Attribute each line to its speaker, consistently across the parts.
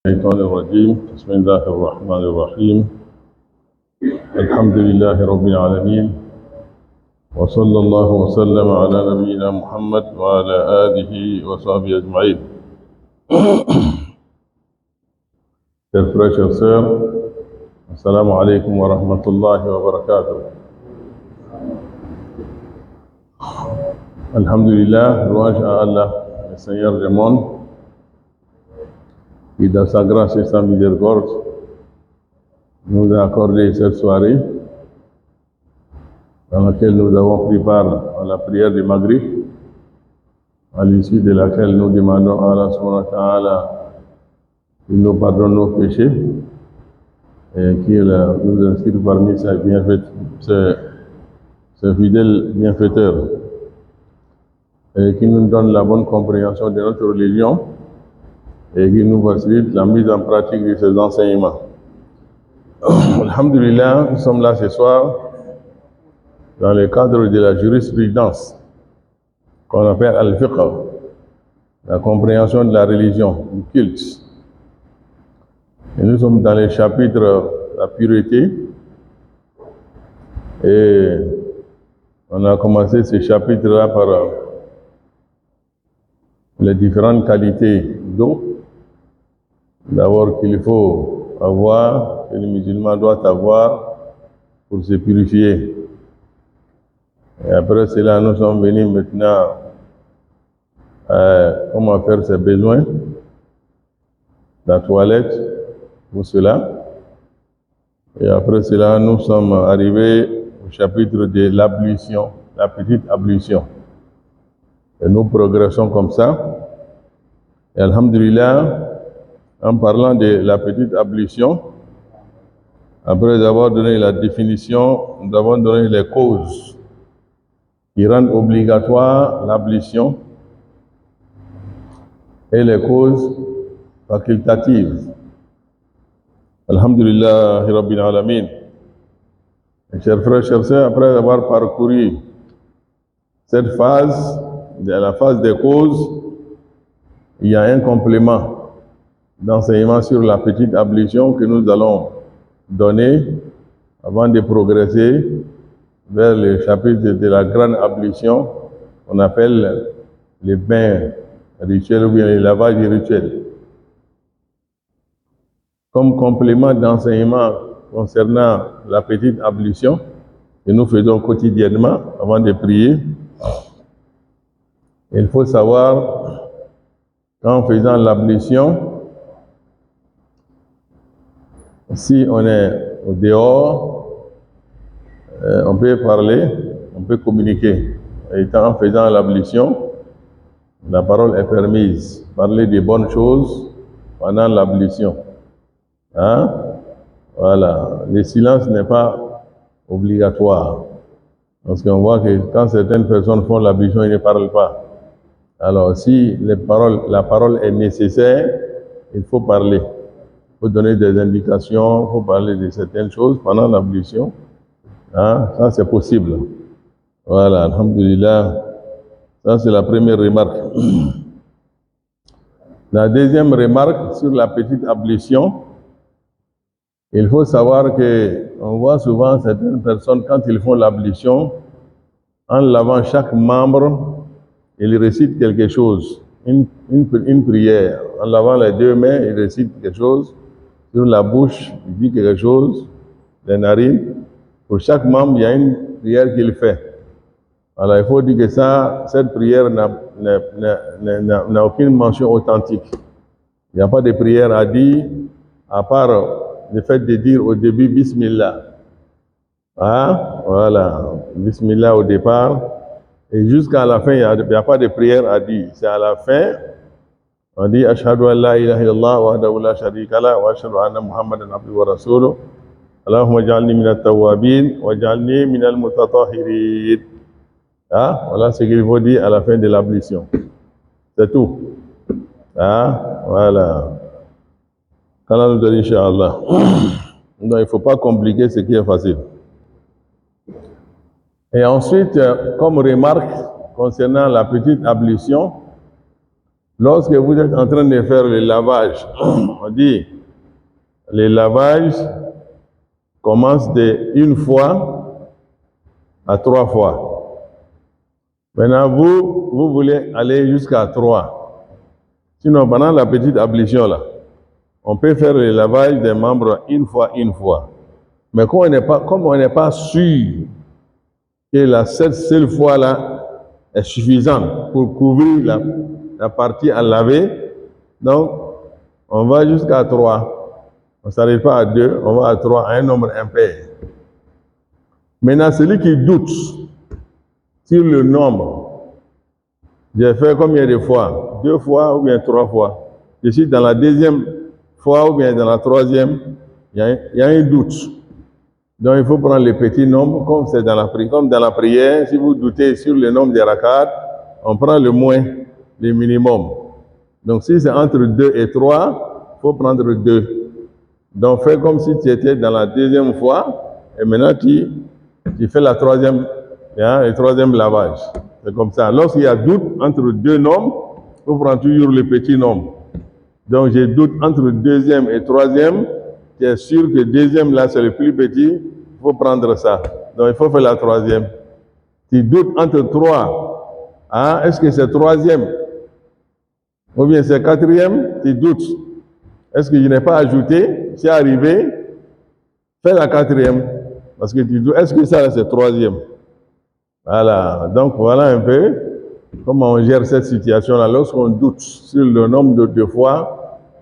Speaker 1: الشيطان الرجيم بسم الله الرحمن الرحيم الحمد لله رب العالمين وصلى الله وسلم على نبينا محمد وعلى آله وصحبه أجمعين. Chers frères, chers sœurs, assalamu alaikum wa rahmatullahi wa barakatuh. Alhamdulillah, louange à Allah, le Seigneur du monde, qui dans sa grâce et sa miséricorde nous a accordé cette soirée dans laquelle nous avons pris part à la prière du Maghrib, à l'issue de laquelle nous demandons à Allah subhanahu wa ta'ala qu'il nous pardonne nos péchés et qu'il nous inscrive parmi ses fidèles bienfaiteurs et qu'il nous donne la bonne compréhension de notre religion et qu'il nous facilite la mise en pratique de ses enseignements. Alhamdulillah, nous sommes là ce soir dans le cadre de la jurisprudence qu'on appelle al-fiqh, la compréhension de la religion, du culte. Et nous sommes dans le chapitre la pureté et on a commencé ce chapitre-là par les différentes qualités d'eau. D'abord qu'il faut avoir, que le musulman doit avoir pour se purifier. Et après cela, nous sommes venus maintenant comment faire ses besoins, la toilette, pour cela. Et après cela, nous sommes arrivés au chapitre de l'ablution, la petite ablution. Et nous progressons comme ça. Et alhamdulillah, en parlant de la petite ablution, après avoir donné la définition, nous avons donné les causes qui rendent obligatoire l'ablution et les causes facultatives. Alhamdulillah Rabbil Alamin. Chers frères, chers sœurs, après avoir parcouru cette phase, la phase des causes, il y a un complément d'enseignement sur la petite ablution que nous allons donner avant de progresser vers le chapitre de la grande ablution qu'on appelle les bains rituels ou bien les lavages rituels. Comme complément d'enseignement concernant la petite ablution que nous faisons quotidiennement avant de prier, il faut savoir qu'en faisant l'ablution, si on est au dehors, on peut parler, on peut communiquer. Et en faisant l'ablution, la parole est permise. Parler de bonnes choses pendant l'ablution. Hein? Voilà. Le silence n'est pas obligatoire. Parce qu'on voit que quand certaines personnes font l'ablution, ils ne parlent pas. Alors, si la parole est nécessaire, il faut parler. Il faut donner des indications, il faut parler de certaines choses pendant l'ablution. Hein? Ça, c'est possible. Voilà, alhamdulillah. Ça, c'est la première remarque. La deuxième remarque sur la petite ablution, il faut savoir qu'on voit souvent certaines personnes, quand ils font l'ablution, en lavant chaque membre, ils récitent quelque chose, une prière. En lavant les deux mains, ils récitent quelque chose. Sur la bouche, il dit quelque chose, les narines. Pour chaque membre, il y a une prière qu'il fait. Alors, il faut dire que cette prière n'a aucune mention authentique. Il n'y a pas de prière à dire, à part le fait de dire au début Bismillah. Ah, voilà, Bismillah au départ. Et jusqu'à la fin, il n'y a pas de prière à dire. C'est à la fin. On dit Ashhadu an la ilaha illallah wahdahu la sharika lah wa ashhadu anna Muhammadan abduhu wa rasuluh. Allahumma ij'alni minat tawwabin wa ij'alni minal mutatahhirin. Ah, voilà ce qu'il faut dire à la fin de l'ablution. C'est tout. Ah, voilà. Qu'Allah nous donne Inch'Allah. Donc il ne faut pas compliquer ce qui est facile. Et ensuite, comme remarque concernant la petite ablution, Lorsque vous êtes en train de faire le lavage, on dit, le lavage commence de 1 fois à 3 fois. Maintenant, vous voulez aller jusqu'à 3. Sinon, pendant la petite ablution, là, on peut faire le lavage des membres 1 fois. Mais comme on n'est pas sûr que cette seule fois-là est suffisante pour couvrir la partie à laver, donc on va jusqu'à 3. On ne s'arrête pas à 2, on va à 3, à un nombre impair. Maintenant, celui qui doute sur le nombre, j'ai fait combien de fois? 2 fois ou bien 3 fois? Je suis dans la 2e fois ou bien dans la 3e, il y a un doute. Donc il faut prendre le petit nombre, comme c'est dans la prière, si vous doutez sur le nombre des rakats, on prend le moins, le minimum. Donc si c'est entre 2 et 3, il faut prendre 2. Donc fais comme si tu étais dans la 2e fois, et maintenant tu fais le 3e lavage. C'est comme ça. Lorsqu'il y a doute entre 2 nombres, il faut prendre toujours le petit nombre. Donc j'ai doute entre 2e et 3e, tu es sûr que 2e là c'est le plus petit, il faut prendre ça. Donc il faut faire la 3e. Tu doutes entre 3, est-ce que c'est 3e ou bien c'est 4e, tu doutes. Est-ce que je n'ai pas ajouté? C'est arrivé, fais la 4e. Parce que tu doutes, est-ce que ça c'est 3e? Voilà, donc voilà un peu comment on gère cette situation-là lorsqu'on doute sur le nombre de fois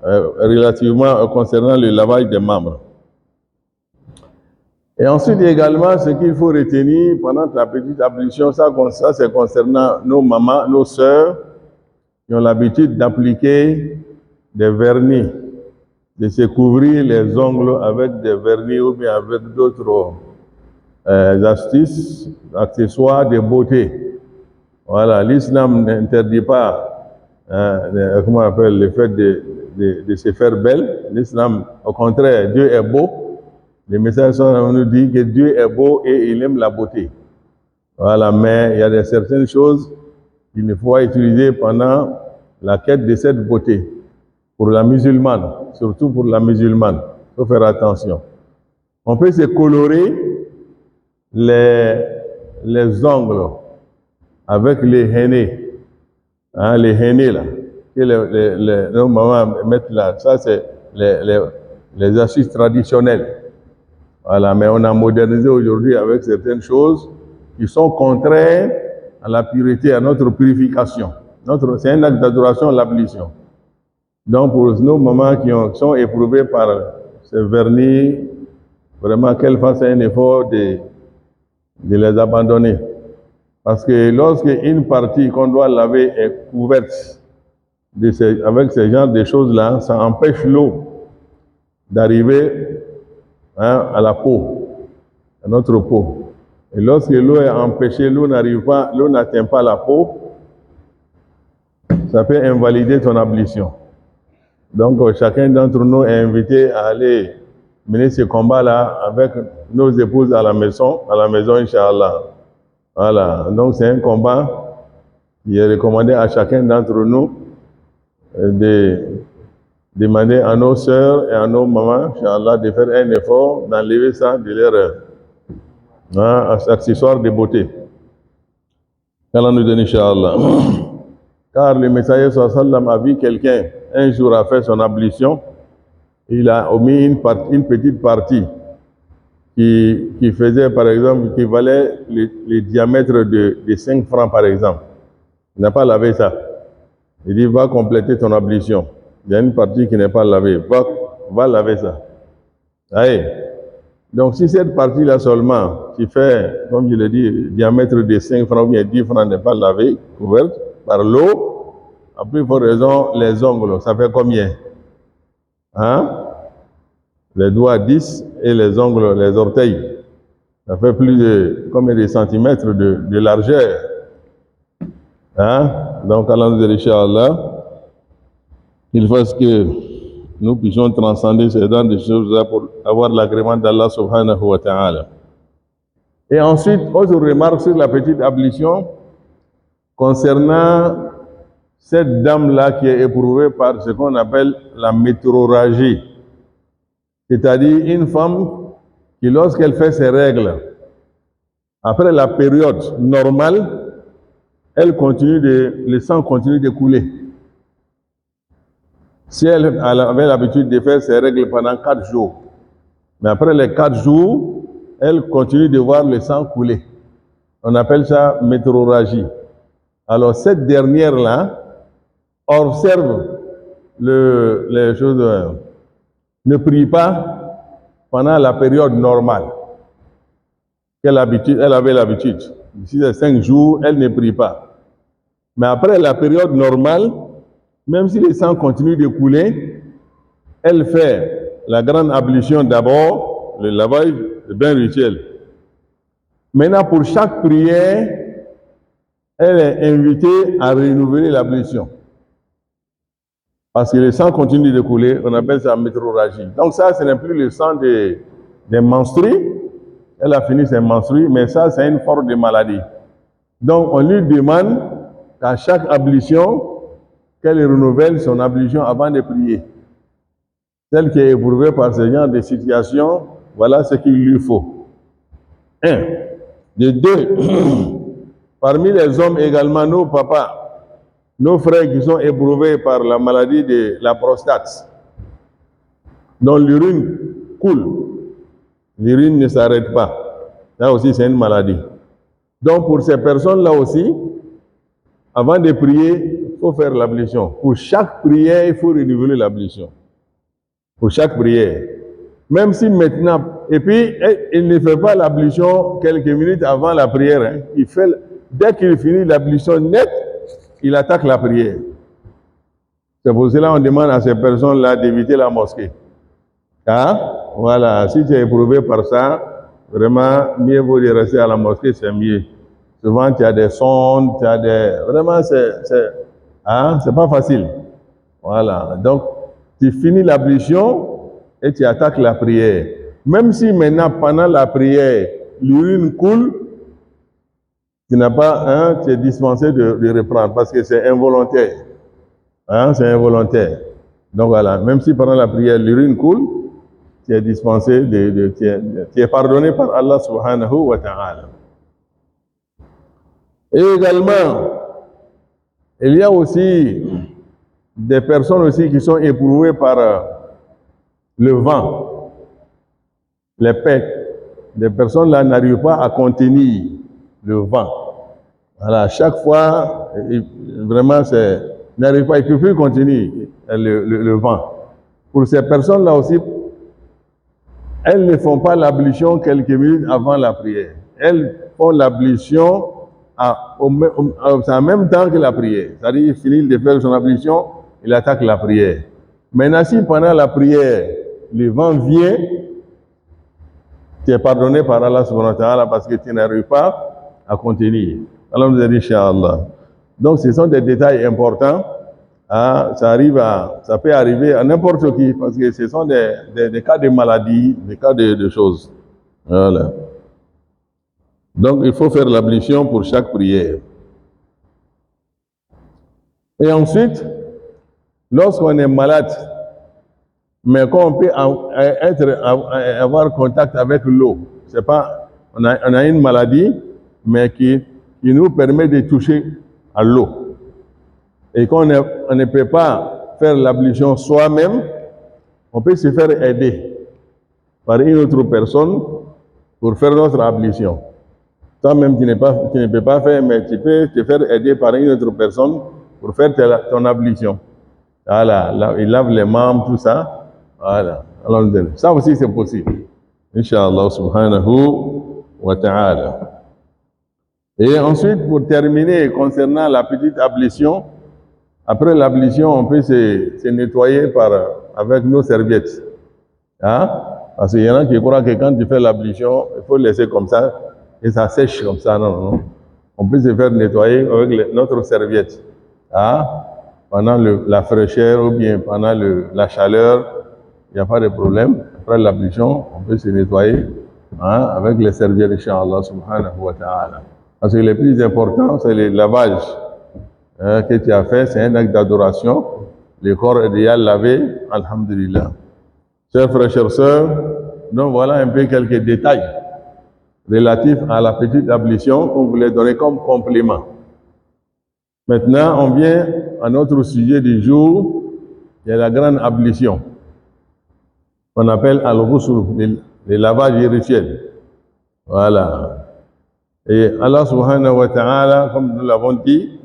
Speaker 1: relativement concernant le lavage des membres. Et ensuite également, ce qu'il faut retenir pendant la petite ablution, ça c'est concernant nos mamans, nos sœurs, qui ont l'habitude d'appliquer des vernis, de se couvrir les ongles avec des vernis ou bien avec d'autres astuces, accessoires de beauté. Voilà, l'islam n'interdit pas, comment on appelle, le fait de se faire belle. L'islam, au contraire, Dieu est beau. Le message nous dit que Dieu est beau et il aime la beauté. Voilà, mais il y a certaines choses qu'il ne faut pas utiliser pendant la quête de cette beauté. Pour la musulmane, surtout pour la musulmane, il faut faire attention. On peut se colorer les ongles avec les henné, les henné là, que nos mamans mettent là, ça c'est les astuces traditionnelles. Voilà, mais on a modernisé aujourd'hui avec certaines choses qui sont contraires à la pureté, à notre purification. C'est un acte d'adoration, l'ablution. Donc pour nos mamans qui sont éprouvées par ces vernis, vraiment qu'elles fassent un effort de les abandonner. Parce que lorsque une partie qu'on doit laver est couverte avec ce genre de choses-là, ça empêche l'eau d'arriver à la peau, à notre peau. Et lorsque l'eau est empêchée, l'eau n'atteint pas la peau, ça peut invalider ton ablution. Donc chacun d'entre nous est invité à aller mener ce combat-là avec nos épouses à la maison, Inch'Allah. Voilà, donc c'est un combat qui est recommandé à chacun d'entre nous de demander à nos sœurs et à nos mamans, Inch'Allah, de faire un effort, d'enlever ça de leur accessoire de beauté. qu'Allah nous donne, Inch'Allah. Car le messager sallam a vu quelqu'un un jour a fait son ablution, il a omis une petite partie qui faisait par exemple, qui valait le diamètre de 5 francs par exemple. Il n'a pas lavé ça. Il dit va compléter ton ablution. Il y a une partie qui n'est pas lavée. Va laver ça. Allez. Donc si cette partie-là seulement, qui fait, comme je l'ai dit, diamètre de 5 francs ou bien 10 francs n'est pas lavée, couverte par l'eau, à plus forte raison, les ongles, ça fait combien? Les doigts 10 et les ongles, les orteils, ça fait plus de combien de centimètres de largeur? Donc, Allah nous dit, Inch'Allah, il faut que nous puissions transcender ces genres de choses-là pour avoir l'agrément d'Allah subhanahu wa ta'ala. Et ensuite, autre remarque sur la petite ablution concernant cette dame-là qui est éprouvée par ce qu'on appelle la météorragie, c'est-à-dire une femme qui, lorsqu'elle fait ses règles, après la période normale, le sang continue de couler. Si elle avait l'habitude de faire ses règles pendant 4 jours, mais après les 4 jours, elle continue de voir le sang couler. On appelle ça météorragie. Alors cette dernière-là observe les choses, ne prie pas pendant la période normale. Elle avait l'habitude. D'ici les 5 jours, elle ne prie pas. Mais après la période normale, même si le sang continue de couler, elle fait la grande ablution d'abord, le lavage, le bain rituel. Maintenant, pour chaque prière, elle est invitée à renouveler l'ablution. Parce que le sang continue de couler, on appelle ça météorragie. Donc ça, ce n'est plus le sang des menstrues. Elle a fini ses menstrues, mais ça, c'est une forme de maladie. Donc, on lui demande qu'à chaque ablution, qu'elle renouvelle son ablution avant de prier. Celle qui est éprouvée par ce genre de situation, voilà ce qu'il lui faut. 1. De 2, parmi les hommes également, nos papas, nos frères qui sont éprouvés par la maladie de la prostate, dont l'urine coule, l'urine ne s'arrête pas. Là aussi, c'est une maladie. Donc, pour ces personnes-là aussi, avant de prier, il faut faire l'ablution. Pour chaque prière, il faut renouveler l'ablution. Pour chaque prière. Même si maintenant, et puis, il ne fait pas l'ablution quelques minutes avant la prière. Hein. Dès qu'il finit l'ablution nette, il attaque la prière. C'est pour cela qu'on demande à ces personnes-là d'éviter la mosquée. Hein? Voilà, si tu es éprouvé par ça, vraiment, mieux vaut de rester à la mosquée, c'est mieux. Souvent, tu as des sondes, tu as des... Vraiment, c'est pas facile. Voilà, donc, tu finis l'ablution et tu attaques la prière. Même si maintenant, pendant la prière, l'urine coule, tu n'as pas, tu es dispensé de reprendre parce que c'est involontaire. C'est involontaire. Donc voilà, même si pendant la prière, l'urine coule, tu es dispensé tu es pardonné par Allah subhanahu wa ta'ala. Et également, il y a aussi des personnes aussi qui sont éprouvées par le vent, les pets. Les personnes là n'arrivent pas à contenir le vent. Voilà, chaque fois, vraiment, n'arrive pas, il ne peut plus contenir le vent. Pour ces personnes-là aussi, elles ne font pas l'ablution quelques minutes avant la prière. Elles font l'ablution en même temps que la prière. C'est-à-dire, il finit de faire son ablution, il attaque la prière. Maintenant, si pendant la prière, le vent vient, tu es pardonné par Allah subhanahu wa ta'ala parce que tu n'arrives pas à contenir. Alors nous a dit, Inch'Allah. Donc, ce sont des détails importants. Ça peut arriver à n'importe qui parce que ce sont des cas de maladie, des cas de choses. Voilà. Donc, il faut faire l'ablution pour chaque prière. Et ensuite, lorsqu'on est malade, mais qu'on peut avoir contact avec l'eau, c'est pas, on a une maladie, mais qui nous permet de toucher à l'eau. Et qu'on ne peut pas faire l'ablution soi-même, on peut se faire aider par une autre personne pour faire notre ablution. Toi-même, tu ne peux pas faire, mais tu peux te faire aider par une autre personne pour faire ton ablution. Voilà, il lave les membres, tout ça. Voilà. Alors, ça aussi, c'est possible. Inch'Allah subhanahu wa ta'ala. Et ensuite, pour terminer, concernant la petite ablution, après l'ablution, on peut se nettoyer avec nos serviettes. Parce qu'il y en a qui croient que quand tu fais l'ablution, il faut laisser comme ça, et ça sèche comme ça. Non. On peut se faire nettoyer avec notre serviette. Pendant la fraîcheur ou bien pendant la chaleur, il n'y a pas de problème. Après l'ablution, on peut se nettoyer avec les serviettes, Inch'Allah subhanahu wa ta'ala. Parce que le plus important, c'est le lavage. que tu as fait, c'est un acte d'adoration. Le corps est déjà lavé, alhamdulillah. Chers frères, chères sœurs, donc voilà un peu quelques détails relatifs à la petite ablution qu'on voulait donner comme complément. Maintenant, on vient à notre sujet du jour, il y a la grande ablution, qu'on appelle al-ghusl, les lavages rituels. Voilà. Et Allah subhanahu wa ta'ala, comme nous l'avons dit,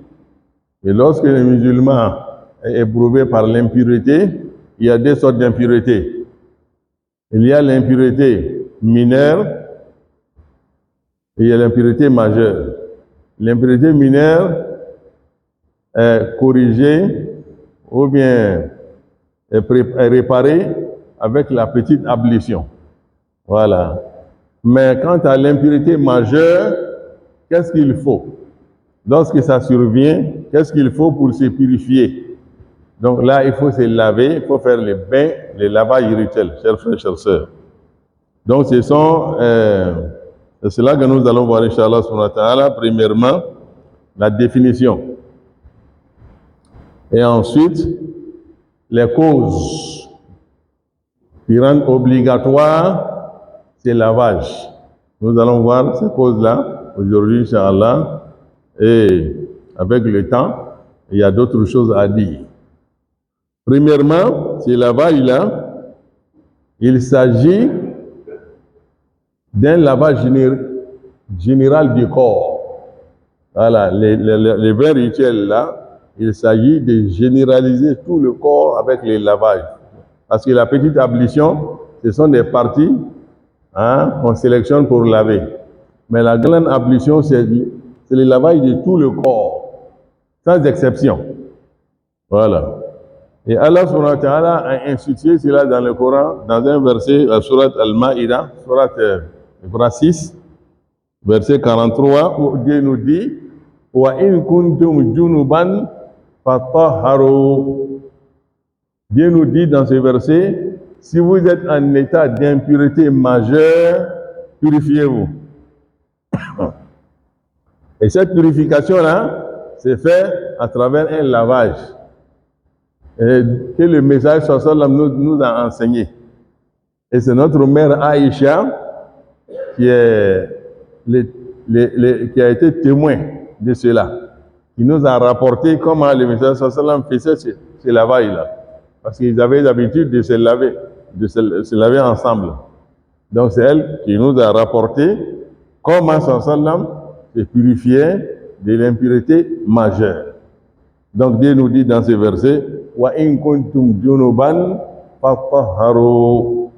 Speaker 1: et lorsque le musulman est éprouvé par l'impureté, il y a deux sortes d'impuretés. Il y a l'impureté mineure et il y a l'impureté majeure. L'impureté mineure est corrigée ou bien est réparée avec la petite ablution. Voilà. Mais quant à l'impureté majeure, qu'est-ce qu'il faut? Lorsque ça survient, qu'est-ce qu'il faut pour se purifier? Donc là, il faut se laver, il faut faire les bains, les lavages rituels, chers frères, chères sœurs. Donc c'est cela que nous allons voir, Inch'Allah, subhanahu wa ta'ala. Premièrement, la définition. Et ensuite, les causes qui rendent obligatoire ces lavages. Nous allons voir ces causes-là aujourd'hui, Inch'Allah. Et avec le temps, il y a d'autres choses à dire. Premièrement, ces lavages-là, il s'agit d'un lavage général du corps. Voilà, les bains rituels là, il s'agit de généraliser tout le corps avec les lavages. Parce que la petite ablution, ce sont des parties qu'on sélectionne pour laver. Mais la grande ablution, c'est le lavage de tout le corps, sans exception. Voilà. Et Allah subhanahu wa ta'ala a institué cela dans le Coran, dans un verset, la sourate Al-Ma'ida, sourate 6, verset 43, où Dieu nous dit « Wa in kuntum junuban fatahharu » Dieu nous dit dans ce verset, si vous êtes en état d'impureté majeure, purifiez-vous. Et cette purification-là, c'est fait à travers un lavage que le message sallam nous a enseigné. Et c'est notre mère Aïcha qui a été témoin de cela, qui nous a rapporté comment le message sallam faisait ce lavage-là. Parce qu'ils avaient l'habitude de se laver ensemble. Donc c'est elle qui nous a rapporté comment sallam se purifiait de l'impureté majeure. Donc Dieu nous dit dans ce verset, wa in kuntum junuban fatahharu.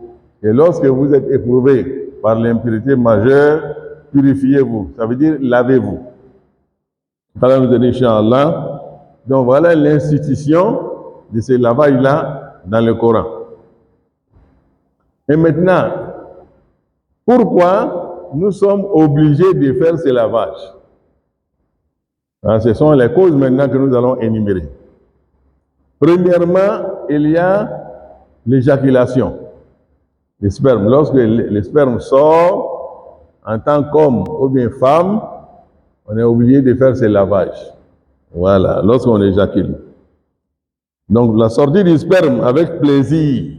Speaker 1: Et lorsque vous êtes éprouvé par l'impureté majeure, purifiez-vous. Ça veut dire lavez-vous. Allah nous dit Inch'Allah. Donc voilà l'institution de ce lavage-là dans le Coran. Et maintenant, pourquoi nous sommes obligés de faire ce lavage? Ce sont les causes maintenant que nous allons énumérer. Premièrement, il y a l'éjaculation, le sperme. Lorsque le sperme sort en tant qu'homme ou bien femme, on est obligé de faire ce lavage. Voilà, lorsqu'on éjacule. Donc la sortie du sperme avec plaisir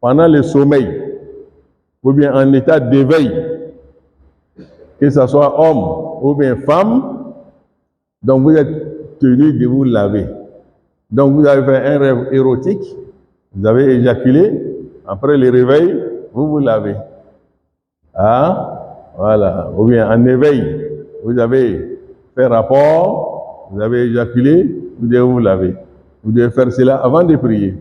Speaker 1: pendant le sommeil ou bien en état d'éveil, que ce soit homme ou bien femme, donc vous êtes tenu de vous laver. Donc vous avez fait un rêve érotique, vous avez éjaculé, après le réveil, vous vous lavez. Voilà. Ou bien en éveil, vous avez fait rapport, vous avez éjaculé, vous devez vous laver. Vous devez faire cela avant de prier.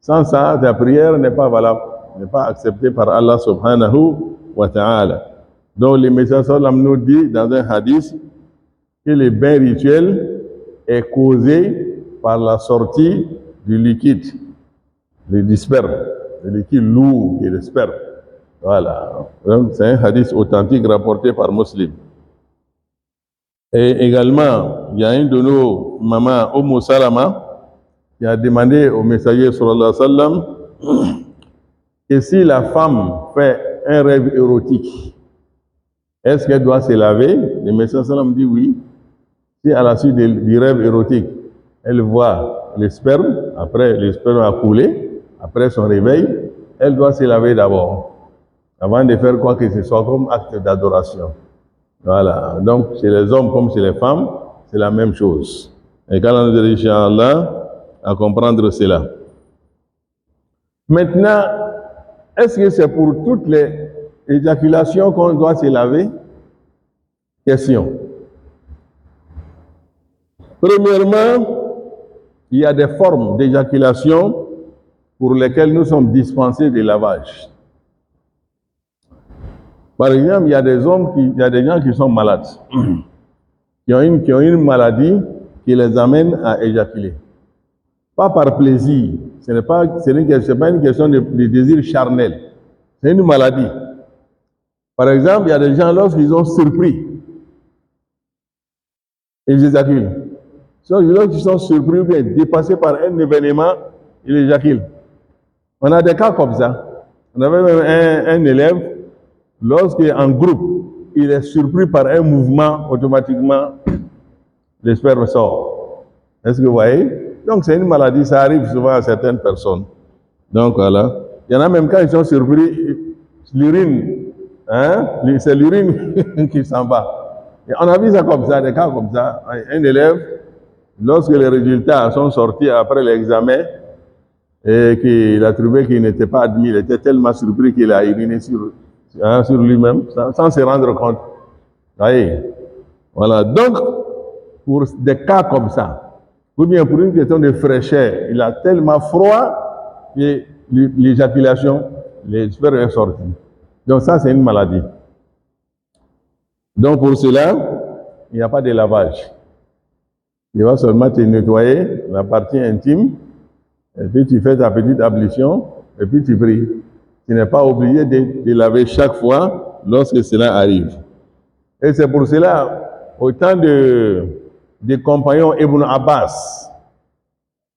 Speaker 1: Sans ça, ta prière n'est pas valable, n'est pas acceptée par Allah subhanahu wa ta'ala. Donc le message sallam nous dit dans un hadith que le bain rituel est causé par la sortie du liquide, du sperme, le liquide lourd et le sperme. Voilà. Donc c'est un hadith authentique rapporté par Muslim. Et également, il y a un de nos mamans, Umm Salama, qui a demandé au messager sallallahu alayhi wa sallam que si la femme fait un rêve érotique, est-ce qu'elle doit se laver? Le messager sallallahu alayhi wa sallam dit oui. Si à la suite du rêve érotique, elle voit le sperme, après le sperme a coulé, après son réveil, elle doit se laver d'abord, avant de faire quoi que ce soit comme acte d'adoration. Voilà. Donc, chez les hommes comme chez les femmes, c'est la même chose. Et quand on dit, Inch'Allah, à comprendre cela. Maintenant, est-ce que c'est pour toutes les éjaculations qu'on doit se laver? Question. Premièrement, il y a des formes d'éjaculation pour lesquelles nous sommes dispensés de lavage. Par exemple, il y a des gens qui sont malades, qui ont une maladie qui les amène à éjaculer. Pas par plaisir, ce n'est pas une question de désir charnel, c'est une maladie. Par exemple, il y a des gens, lorsqu'ils sont surpris, ils éjaculent. Lorsqu'ils sont surpris ou bien dépassés par un événement, ils éjaculent. On a des cas comme ça. On avait même un élève, lorsqu'en groupe, il est surpris par un mouvement, automatiquement, le sperme sort. Est-ce que vous voyez? Donc c'est une maladie, ça arrive souvent à certaines personnes. Donc voilà. Il y en a même quand ils sont surpris, l'urine, c'est l'urine qui s'en va. Et on a vu ça comme ça, des cas comme ça. Un élève, lorsque les résultats sont sortis après l'examen, et qu'il a trouvé qu'il n'était pas admis, il était tellement surpris qu'il a uriné sur lui-même, sans se rendre compte. Voyez. Voilà. Donc, pour des cas comme ça, ou bien pour une question de fraîcheur, il a tellement froid que l'éjaculation, les sperme est sorti. Donc ça, c'est une maladie. Donc pour cela, il n'y a pas de lavage. Il va seulement te nettoyer la partie intime, et puis tu fais ta petite ablution, et puis tu pries. Tu n'es pas obligé de laver chaque fois lorsque cela arrive. Et c'est pour cela, au temps des compagnons Ibn Abbas,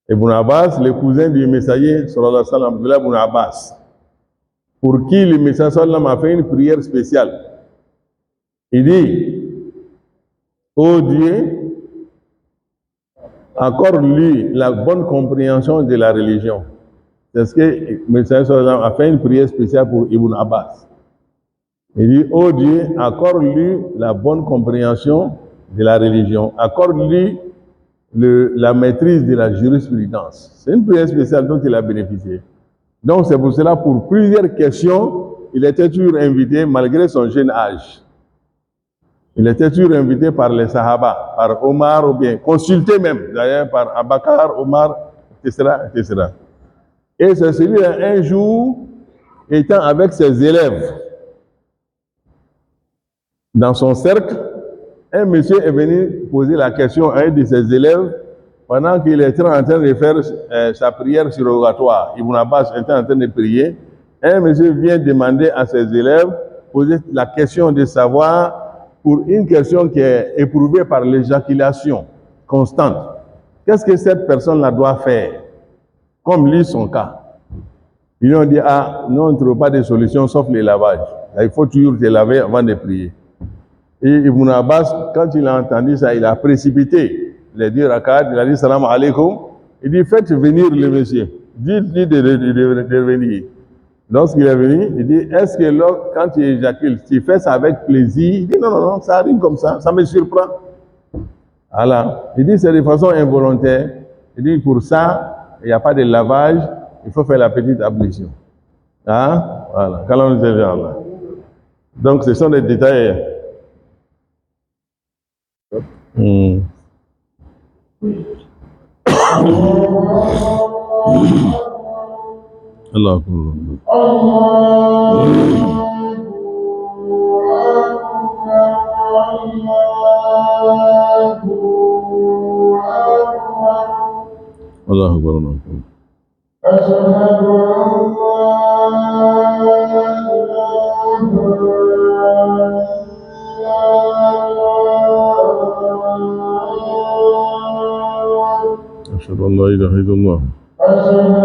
Speaker 1: le cousin du messager, sallallahu alayhi wa sallam, Abdullah ibn Abbas, pour qui le messager sallallahu a fait une prière spéciale. Il dit, ô Dieu, accorde-lui la bonne compréhension de la religion. C'est ce que le messager sallallahu a fait une prière spéciale pour Ibn Abbas. Il dit, ô Dieu, accorde-lui la bonne compréhension de la religion. Accorde-lui la maîtrise de la jurisprudence. C'est une prière spéciale dont il a bénéficié. Donc c'est pour cela, pour plusieurs questions, il était toujours invité, malgré son jeune âge. Il était toujours invité par les Sahaba, par Omar, ou bien consulté même, d'ailleurs, par Abakar, Omar, etc., etc. Et c'est celui-là, un jour, étant avec ses élèves, dans son cercle, un monsieur est venu poser la question à un de ses élèves pendant qu'il était en train de faire sa prière surrogatoire. Ibn Abbas était en train de prier. Un monsieur vient demander à ses élèves, poser la question de savoir, pour une question qui est éprouvée par l'éjaculation constante, qu'est-ce que cette personne-là doit faire, comme lui son cas. Ils lui ont dit, nous on ne trouve pas de solution sauf le lavage. Il faut toujours te laver avant de prier. Et Ibn Abbas, quand il a entendu ça, il a précipité les 2 rakats, il a dit salam alaikum. Il dit, faites venir le monsieur, dites-lui de venir. Lorsqu'il est venu, il dit, est-ce que quand tu éjacules, tu fais ça avec plaisir? Il dit, non, ça arrive comme ça me surprend. Voilà. Il dit, c'est de façon involontaire. Il dit, pour ça, il n'y a pas de lavage, il faut faire la petite ablution. Voilà. Donc, ce sont des détails. Allah Akbar. أشهد أن لا إله إلا الله. أشهد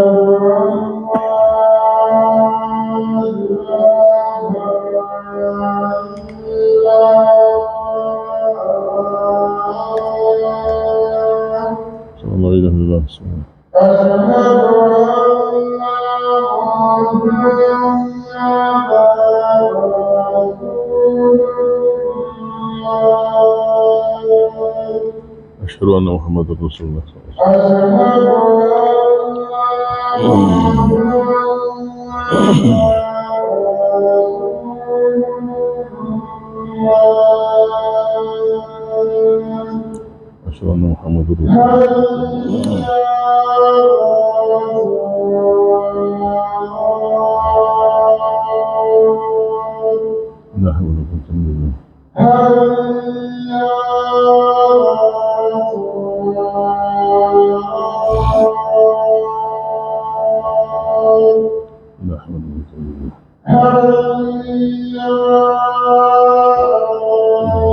Speaker 1: أشهد أن محمد رسول الله صلى الله عليه وسلم أشهد أن محمد رسول الله لا حول ولا قوة إلا بالله لا حول ولا قوة إلا بالله لا حول ولا قوة إلا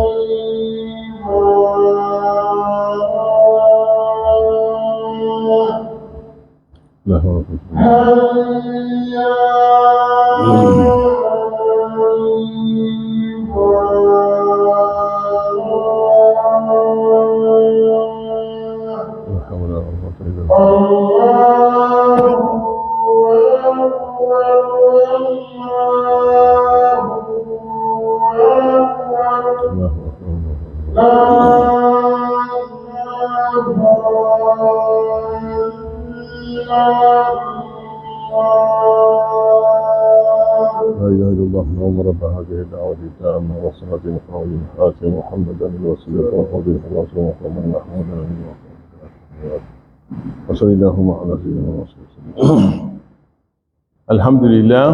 Speaker 1: لا إله إلا الله اللهم رب هذه الدعوة التامة والصلاة القائمة آت محمدا الوسيلة والفضيلة والعظيم ومن محمودا وصلى اللهم على سيدنا محمد. Alhamdulillah,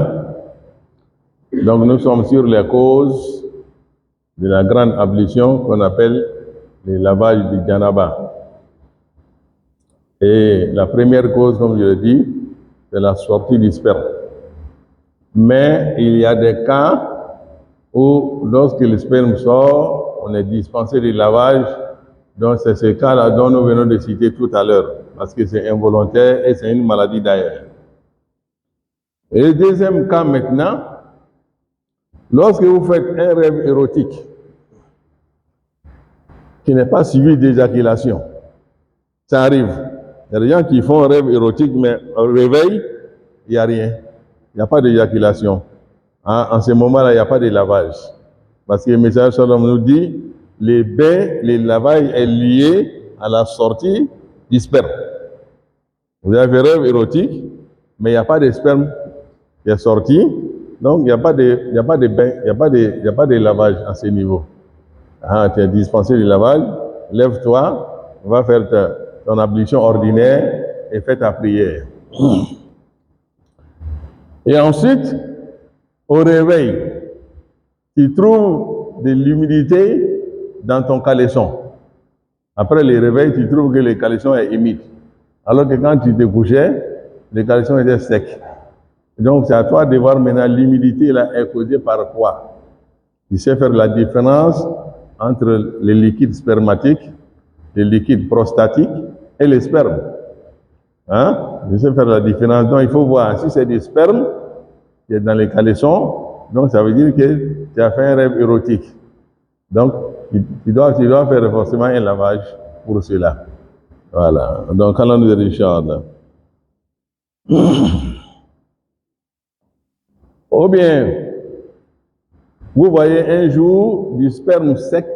Speaker 1: donc nous sommes sur les causes de la grande ablution qu'on appelle le lavage du Janaba. Et la première cause, comme je l'ai dit, c'est la sortie du sperme. Mais il y a des cas où, lorsque le sperme sort, on est dispensé du lavage. Donc c'est ce cas-là dont nous venons de citer tout à l'heure, parce que c'est involontaire et c'est une maladie d'ailleurs. Et le deuxième cas maintenant, lorsque vous faites un rêve érotique qui n'est pas suivi d'éjaculation, ça arrive. Il y a des gens qui font un rêve érotique, mais au réveil, il n'y a rien. Il n'y a pas d'éjaculation. En ce moment-là, il n'y a pas de lavage. Parce que le message Shalom nous dit, les bains, le lavage est lié à la sortie du sperme. Vous avez un rêve érotique, mais il n'y a pas de sperme qui est sorti. Donc, il n'y a pas de bain, il n'y a pas de lavage à ce niveau. Tu es dispensé du lavage, lève-toi, va faire ton ablution ordinaire et fais ta prière. Et ensuite, au réveil, tu trouves de l'humidité dans ton caleçon. Après le réveil, tu trouves que le caleçon est humide. Alors que quand tu te couchais, le caleçon était sec. Donc c'est à toi de voir maintenant l'humidité là est causée par quoi. Tu sais faire la différence entre les liquides spermatiques, les liquides prostatiques et les spermes. Tu sais faire la différence. Donc il faut voir si c'est des spermes qui est dans les caleçons, donc ça veut dire que tu as fait un rêve érotique. Donc tu dois faire forcément un lavage pour cela. Voilà. Donc allons nous Richard. Ou bien, vous voyez un jour du sperme sec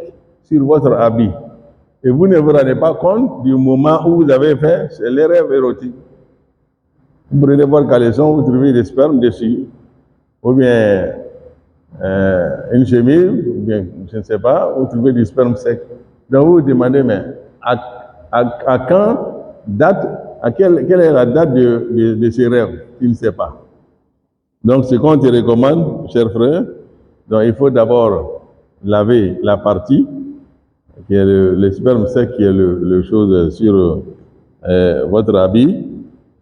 Speaker 1: sur votre habit et vous ne vous rendez pas compte du moment où vous avez fait les rêves érotiques. Vous prenez votre caleçon, vous trouvez des spermes dessus, ou bien une chemise, ou bien je ne sais pas, vous trouvez du sperme sec. Donc vous vous demandez, mais à quand quelle est la date de ces rêves? Tu ne sais pas. Donc ce qu'on te recommande, cher frère, donc il faut d'abord laver la partie, qui est le sperme sec, qui est le chose sur votre habit.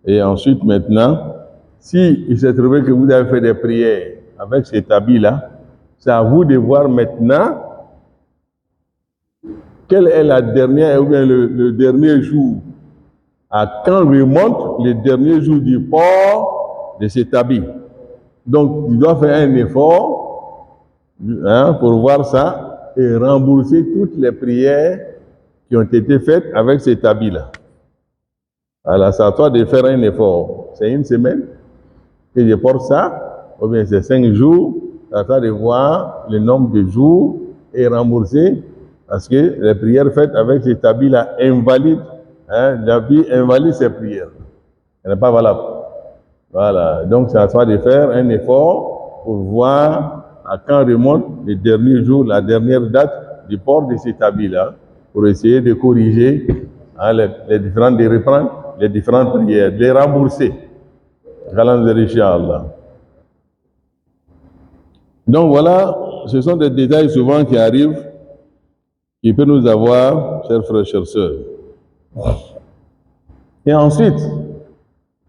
Speaker 1: Et ensuite, maintenant, si il s'est trouvé que vous avez fait des prières avec cet habit-là, c'est à vous de voir maintenant quelle est la dernière, ou bien le dernier jour, à quand remonte le dernier jour du port de cet habit. Donc, tu dois faire un effort pour voir ça et rembourser toutes les prières qui ont été faites avec cet habit-là. Alors, c'est à toi de faire un effort. C'est une semaine. que je porte ça, ou bien c'est 5 jours, ça de voir le nombre de jours et rembourser, parce que les prières faites avec cet habit-là invalide, hein, l'habit invalide ces prières. Elle n'est pas valable. Voilà, donc c'est à toi de faire un effort pour voir à quand remonte le dernier jour, la dernière date du port de cet habit-là, pour essayer de corriger, hein, de reprendre les différentes prières, de les rembourser. Donc voilà, ce sont des détails souvent qui arrivent, qui peuvent nous avoir, chers frères, chers sœurs. Et ensuite,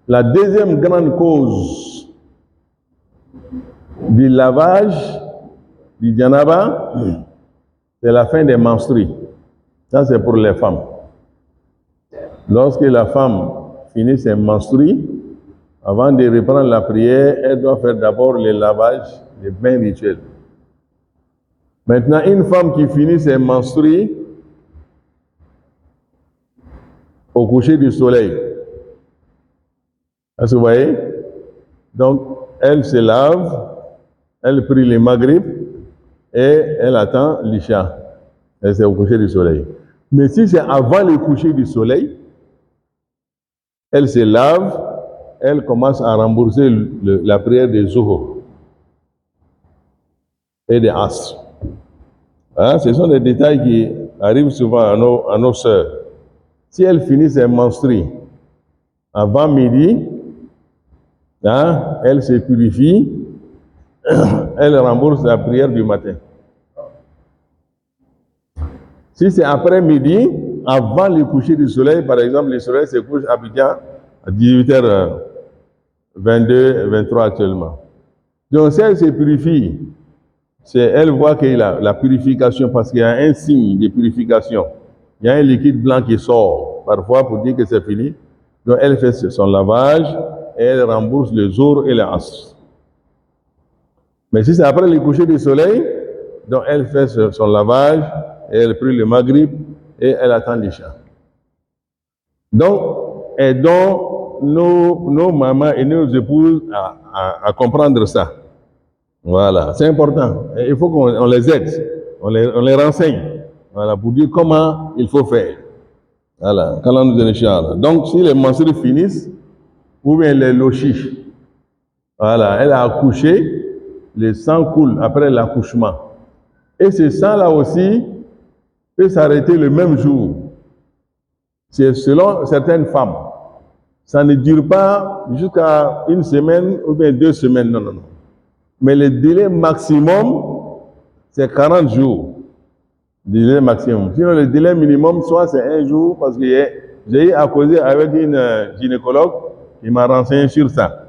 Speaker 1: la deuxième grande cause du lavage du janaba, c'est la fin des menstrues. Ça, c'est pour les femmes. Lorsque la femme finit ses menstrues, avant de reprendre la prière, elle doit faire d'abord le lavage, le bain rituel. Maintenant, une femme qui finit ses menstrues au coucher du soleil, est-ce que vous voyez? Donc, elle se lave, elle prie le maghrib et elle attend l'isha. Et c'est au coucher du soleil. Mais si c'est avant le coucher du soleil, elle se lave, elle commence à rembourser la prière des Zuhur et des Asr. Hein? Ce sont des détails qui arrivent souvent à nos sœurs. Si elle finit ses menstrues avant midi, hein, elle se purifie, elle rembourse la prière du matin. Si c'est après midi, avant le coucher du soleil, par exemple, le soleil se couche à Abidjan à 18h22, 23 actuellement. Donc si elle se purifie, elle voit qu'il y a la purification, parce qu'il y a un signe de purification. Il y a un liquide blanc qui sort, parfois pour dire que c'est fini. Donc elle fait son lavage et elle rembourse le jour et le asr. Mais si c'est après le coucher du soleil, donc elle fait son lavage et elle prie le maghrib et elle attend l'isha. Donc, aidons nos mamans et nos épouses à comprendre ça. Voilà, c'est important. Et il faut qu'on les aide, on les renseigne. Voilà, pour dire comment il faut faire. Voilà, quand on nous dit donc, si les menstrues finissent, ou bien les lochiches, voilà, elle a accouché, le sang coule après l'accouchement. Et ce sang-là aussi peut s'arrêter le même jour. C'est selon certaines femmes. Ça ne dure pas jusqu'à une semaine ou bien 2 semaines, non. Mais le délai maximum, c'est 40 jours. Le délai maximum. Sinon, le délai minimum, soit c'est 1 jour, parce que j'ai eu à causer avec une gynécologue qui m'a renseigné sur ça.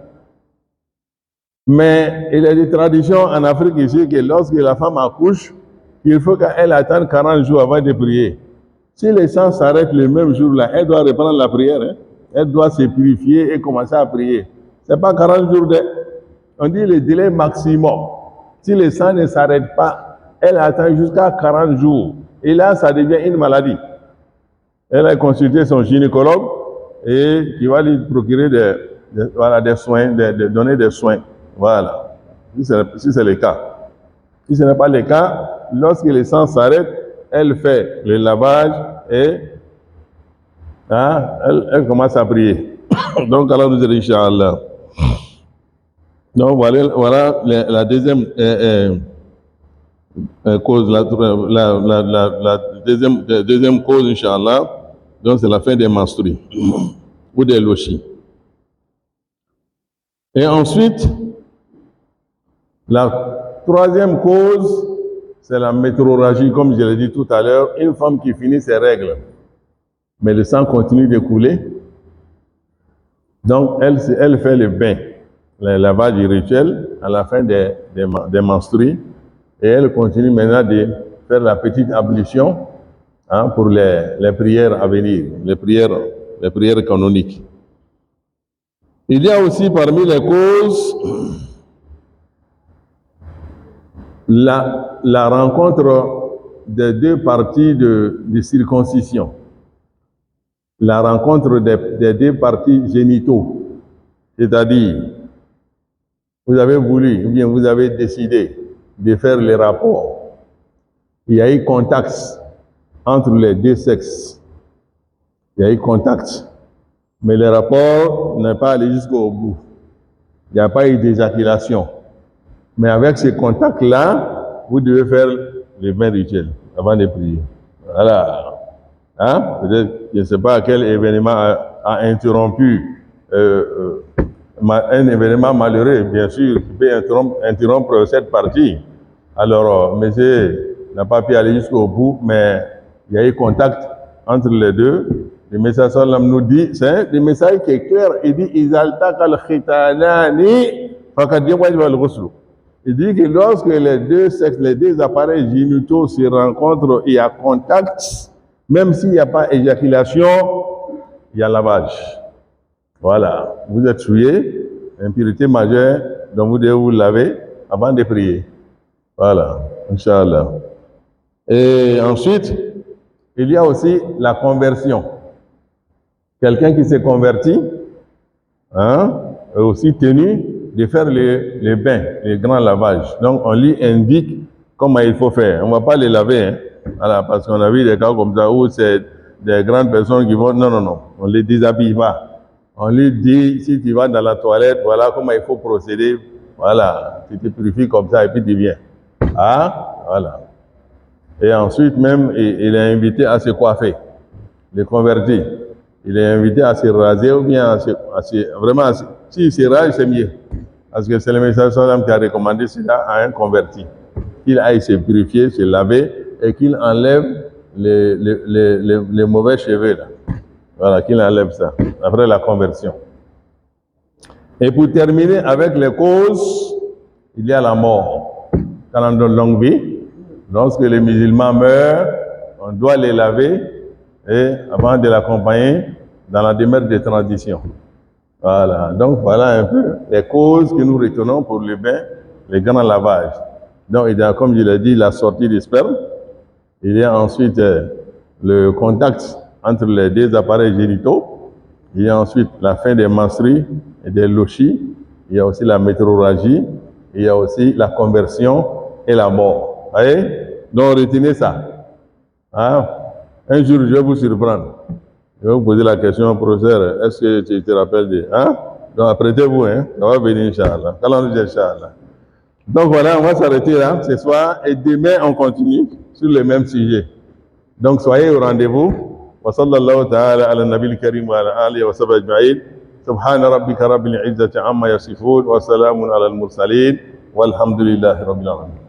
Speaker 1: Mais il y a des traditions en Afrique ici que lorsque la femme accouche, il faut qu'elle attende 40 jours avant de prier. Si le sang s'arrête le même jour-là, elle doit reprendre la prière. Hein? Elle doit se purifier et commencer à prier. Ce n'est pas 40 jours on dit le délai maximum. Si le sang ne s'arrête pas, elle attend jusqu'à 40 jours. Et là, ça devient une maladie. Elle a consulté son gynécologue et qui va lui procurer des soins, donner des soins. Voilà, si c'est le cas. Si ce n'est pas le cas, lorsque le sang s'arrête, elle fait le lavage et elle commence à prier. Donc, Allah nous dit, Inch'Allah. Donc, voilà la deuxième cause, la deuxième cause, Inch'Allah. Donc, c'est la fin des menstrues ou des lochis. Et ensuite, la troisième cause, c'est la métrorragie, comme je l'ai dit tout à l'heure, une femme qui finit ses règles, mais le sang continue de couler. Donc, elle fait le bain, le lavage rituel à la fin des menstrues, et elle continue maintenant de faire la petite ablution pour les prières à venir, les prières canoniques. Il y a aussi parmi les causes la rencontre des 2 parties de circoncision, la rencontre des 2 parties génitaux, c'est-à-dire vous avez voulu, ou bien vous avez décidé de faire les rapports. Il y a eu contact entre les deux sexes. Il y a eu contact. Mais le rapport n'est pas allé jusqu'au bout. Il n'y a pas eu d'éjaculation. Mais avec ce contact-là, vous devez faire le bain rituel avant de prier. Voilà. Hein? Peut-être, je ne sais pas quel événement a interrompu un événement malheureux, bien sûr, qui peut interrompre cette partie. Alors, monsieur n'a pas pu aller jusqu'au bout, mais il y a eu contact entre les deux. Le message sallam nous dit, c'est un message qui est clair. Il dit, il dit que lorsque les deux sexes, les deux appareils génitaux se rencontrent, il y a contact, même s'il n'y a pas éjaculation, il y a lavage. Voilà, vous êtes souillé, impurité majeure, donc vous devez vous laver avant de prier. Voilà, Inch'Allah. Et ensuite, il y a aussi la conversion. Quelqu'un qui s'est converti, est aussi tenu de faire les bains, les grands lavages. Donc, on lui indique comment il faut faire. On ne va pas les laver, voilà, parce qu'on a vu des cas comme ça où c'est des grandes personnes qui vont... Non, on ne les déshabille pas. On lui dit, si tu vas dans la toilette, voilà comment il faut procéder. Voilà, tu te purifies comme ça et puis tu viens. Voilà. Et ensuite même, il est invité à se coiffer, le converti. Il est invité à se raser ou bien vraiment, s'il se rase, c'est mieux. Parce que c'est le message sallam qui a recommandé cela à un converti. Qu'il aille se purifier, se laver et qu'il enlève les mauvais cheveux là. Voilà, qu'il enlève ça, après la conversion. Et pour terminer avec les causes, il y a la mort. Quand on donne longue vie, lorsque les musulmans meurent, on doit les laver et avant de l'accompagner dans la démarche de transition. Voilà, donc voilà un peu les causes que nous retenons pour le bain, les grands lavages. Donc il y a, comme je l'ai dit, la sortie du sperme. Il y a ensuite le contact entre les deux appareils génitaux. Il y a ensuite la fin des menstrues et des lochis. Il y a aussi la météorragie. Il y a aussi la conversion et la mort. Vous voyez? Donc retenez ça. Un jour, je vais vous surprendre. Je vais vous poser la question, professeur, est-ce que tu te rappelles de... Donc apprêtez-vous, ça va venir, Inch'Allah. Inch'Allah. Donc voilà, on va s'arrêter là ce soir et demain on continue sur le même sujet. Donc soyez au rendez-vous. Wa sallallahu ta'ala ala nabil karim wa ala alihi wa sahbihi ajma'in. Subhana rabbika rabbil izzati amma yasifun wa salamun ala al-mursalin walhamdulillahi rabbil alamin.